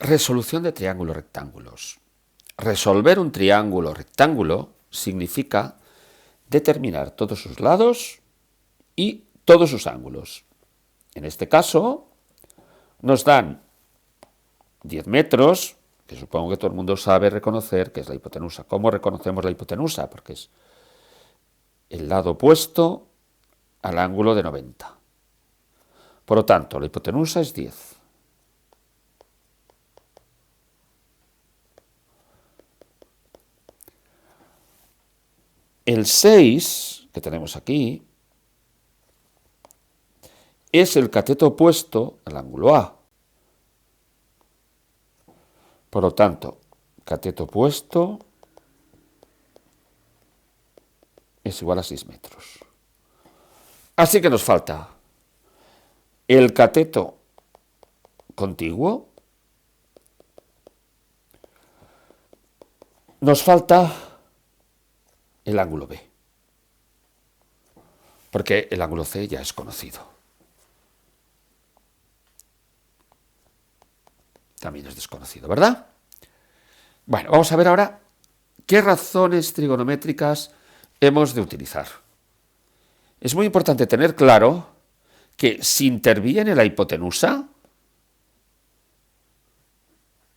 Resolución de triángulos rectángulos. Resolver un triángulo rectángulo significa determinar todos sus lados y todos sus ángulos. En este caso, nos dan 10 metros, que supongo que todo el mundo sabe reconocer que es la hipotenusa. ¿Cómo reconocemos la hipotenusa? Porque es el lado opuesto al ángulo de 90. Por lo tanto, la hipotenusa es 10. El 6, que tenemos aquí, es el cateto opuesto al ángulo A. Por lo tanto, cateto opuesto es igual a 6 metros. Así que nos falta el cateto contiguo, nos falta el ángulo B, porque el ángulo C ya es conocido. También es desconocido, ¿verdad? Bueno, vamos a ver ahora qué razones trigonométricas hemos de utilizar. Es muy importante tener claro que si interviene la hipotenusa,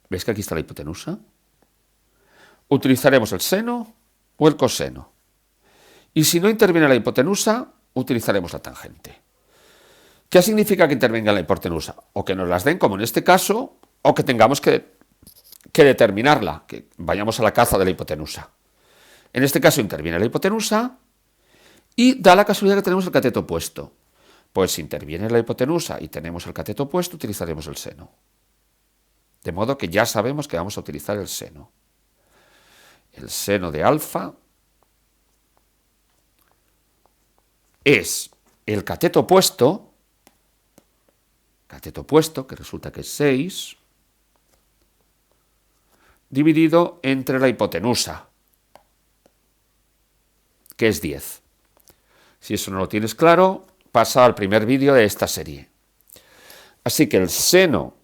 ¿ves que aquí está la hipotenusa? Utilizaremos el seno o el coseno. Y si no interviene la hipotenusa, utilizaremos la tangente. ¿Qué significa que intervenga la hipotenusa? O que nos las den, como en este caso, o que tengamos que determinarla, que vayamos a la caza de la hipotenusa. En este caso interviene la hipotenusa y da la casualidad que tenemos el cateto opuesto. Pues si interviene la hipotenusa y tenemos el cateto opuesto, utilizaremos el seno. De modo que ya sabemos que vamos a utilizar el seno. El seno de alfa es el cateto opuesto, que resulta que es 6, dividido entre la hipotenusa, que es 10. Si eso no lo tienes claro, pasa al primer vídeo de esta serie. Así que el seno,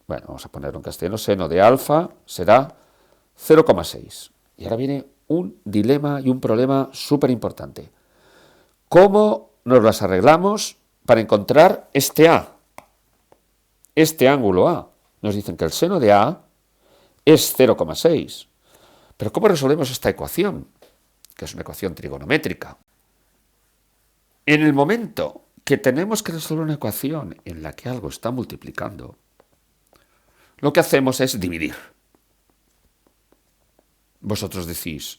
bueno, vamos a ponerlo en castellano, seno de alfa será 0,6. Y ahora viene un dilema y un problema súper importante. ¿Cómo nos las arreglamos para encontrar este A? Este ángulo A. Nos dicen que el seno de A es 0,6. Pero ¿cómo resolvemos esta ecuación? Que es una ecuación trigonométrica. En el momento que tenemos que resolver una ecuación en la que algo está multiplicando, lo que hacemos es dividir. Vosotros decís,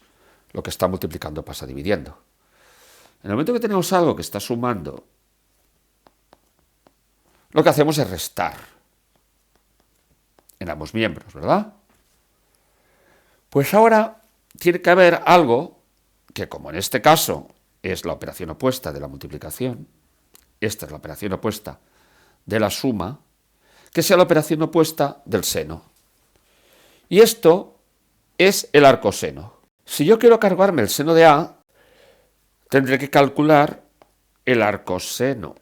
lo que está multiplicando pasa dividiendo. En el momento que tenemos algo que está sumando, lo que hacemos es restar en ambos miembros, ¿verdad? Pues ahora tiene que haber algo que, como en este caso es la operación opuesta de la multiplicación, esta es la operación opuesta de la suma, que sea la operación opuesta del seno. Y esto es el arcoseno. Si yo quiero cargarme el seno de A, tendré que calcular el arcoseno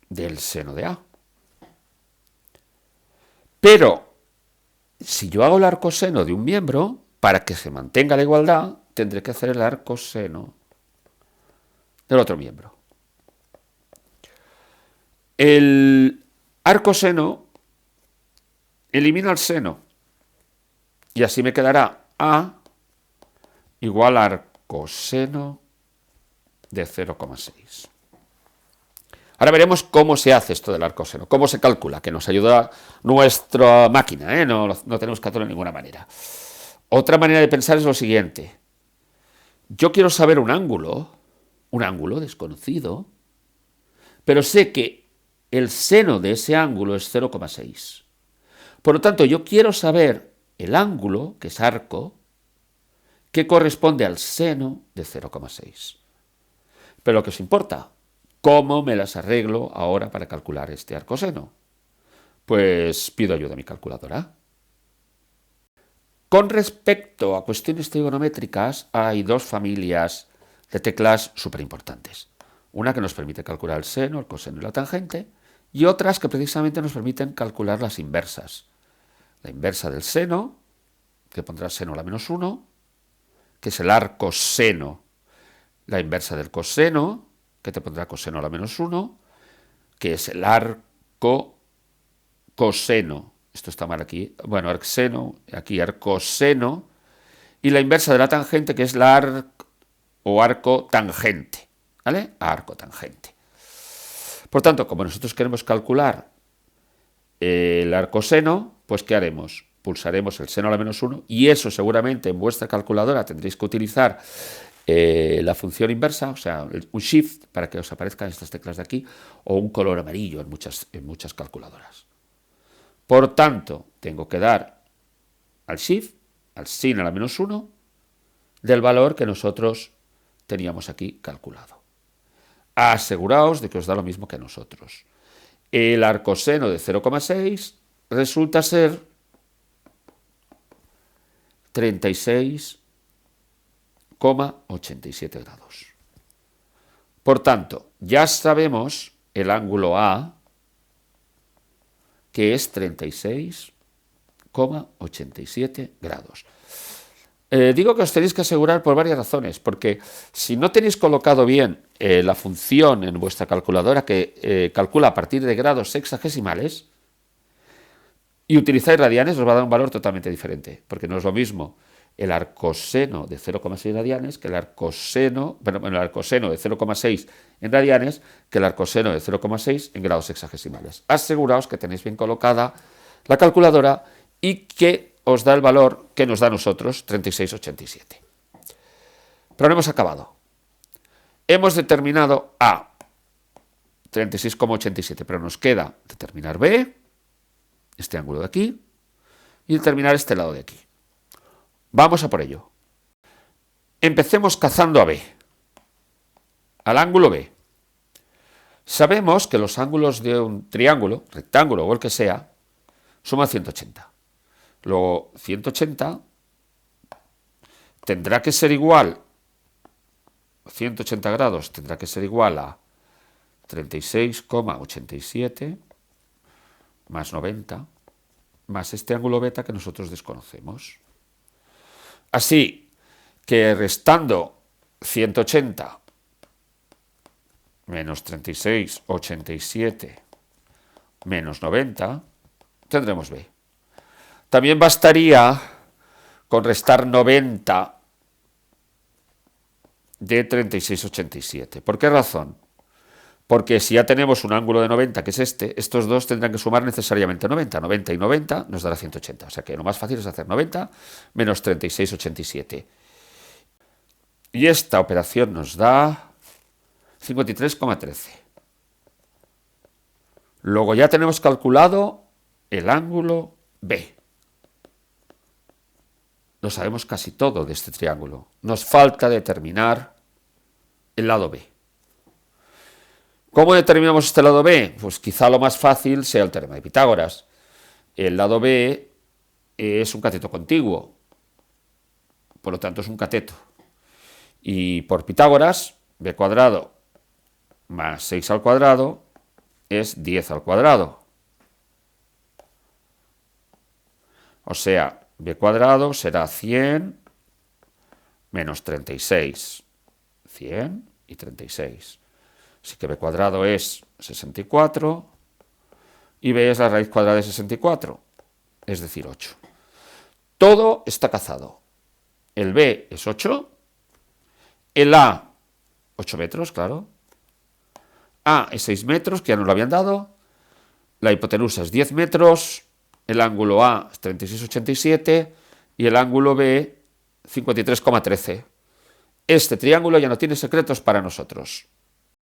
del seno de A. Pero si yo hago el arcoseno de un miembro, para que se mantenga la igualdad, tendré que hacer el arcoseno del otro miembro. El arcoseno elimina el seno y así me quedará A igual a arcoseno de 0,6. Ahora veremos cómo se hace esto del arcoseno, cómo se calcula, que nos ayuda nuestra máquina, no tenemos que hacerlo de ninguna manera. Otra manera de pensar es lo siguiente. Yo quiero saber un ángulo desconocido, pero sé que el seno de ese ángulo es 0,6. Por lo tanto, yo quiero saber el ángulo, que es arco, que corresponde al seno de 0,6. Pero lo que os importa, ¿cómo me las arreglo ahora para calcular este arcoseno? Pues pido ayuda a mi calculadora. Con respecto a cuestiones trigonométricas, hay dos familias de teclas súper importantes. Una que nos permite calcular el seno, el coseno y la tangente, y otras que precisamente nos permiten calcular las inversas. La inversa del seno, que pondrá seno a la menos 1, que es el arcoseno. La inversa del coseno, que te pondrá coseno a la menos 1, que es el arcoseno. Esto está mal aquí. Bueno, arcseno, aquí arcoseno. Y la inversa de la tangente, que es la arco tangente. ¿Vale? Arco tangente. Por tanto, como nosotros queremos calcular el arcoseno, pues ¿qué haremos? Pulsaremos el seno a la menos 1 y eso seguramente en vuestra calculadora tendréis que utilizar la función inversa, o sea, un shift para que os aparezcan estas teclas de aquí, o un color amarillo en muchas calculadoras. Por tanto, tengo que dar al shift, al sin a la menos 1, del valor que nosotros teníamos aquí calculado. Aseguraos de que os da lo mismo que a nosotros. El arcoseno de 0,6 resulta ser 36,87 grados. Por tanto, ya sabemos el ángulo A, que es 36,87 grados. Digo que os tenéis que asegurar por varias razones, porque si no tenéis colocado bien la función en vuestra calculadora que calcula a partir de grados sexagesimales y utilizáis radianes, os va a dar un valor totalmente diferente, porque no es lo mismo el arcoseno de 0,6 radianes que el arcoseno de 0,6 en radianes que el arcoseno de 0,6 en grados sexagesimales. Aseguraos que tenéis bien colocada la calculadora y que os da el valor que nos da a nosotros, 36,87. Pero no hemos acabado. Hemos determinado A, 36,87, pero nos queda determinar B, este ángulo de aquí, y determinar este lado de aquí. Vamos a por ello. Empecemos cazando a B, al ángulo B. Sabemos que los ángulos de un triángulo, rectángulo o el que sea, suman 180. Luego, 180 tendrá que ser igual, 180 grados tendrá que ser igual a 36,87 más 90 más este ángulo beta que nosotros desconocemos. Así que restando 180 menos 36,87 menos 90, tendremos B. También bastaría con restar 90 de 36,87. ¿Por qué razón? Porque si ya tenemos un ángulo de 90, que es este, estos dos tendrán que sumar necesariamente 90. 90 y 90 nos dará 180. O sea que lo más fácil es hacer 90 menos 36,87. Y esta operación nos da 53,13. Luego ya tenemos calculado el ángulo B. Lo sabemos casi todo de este triángulo. Nos falta determinar el lado B. ¿Cómo determinamos este lado B? Pues quizá lo más fácil sea el teorema de Pitágoras. El lado B es un cateto contiguo, por lo tanto es un cateto. Y por Pitágoras, B cuadrado más 6 al cuadrado es 10 al cuadrado. O sea, B cuadrado será 100 menos 36. 100 y 36. Así que B cuadrado es 64 y B es la raíz cuadrada de 64, es decir, 8. Todo está cazado. El B es 8, el A 8 metros, claro. A es 6 metros, que ya nos lo habían dado. La hipotenusa es 10 metros. El ángulo A es 36,87 y el ángulo B 53,13. Este triángulo ya no tiene secretos para nosotros.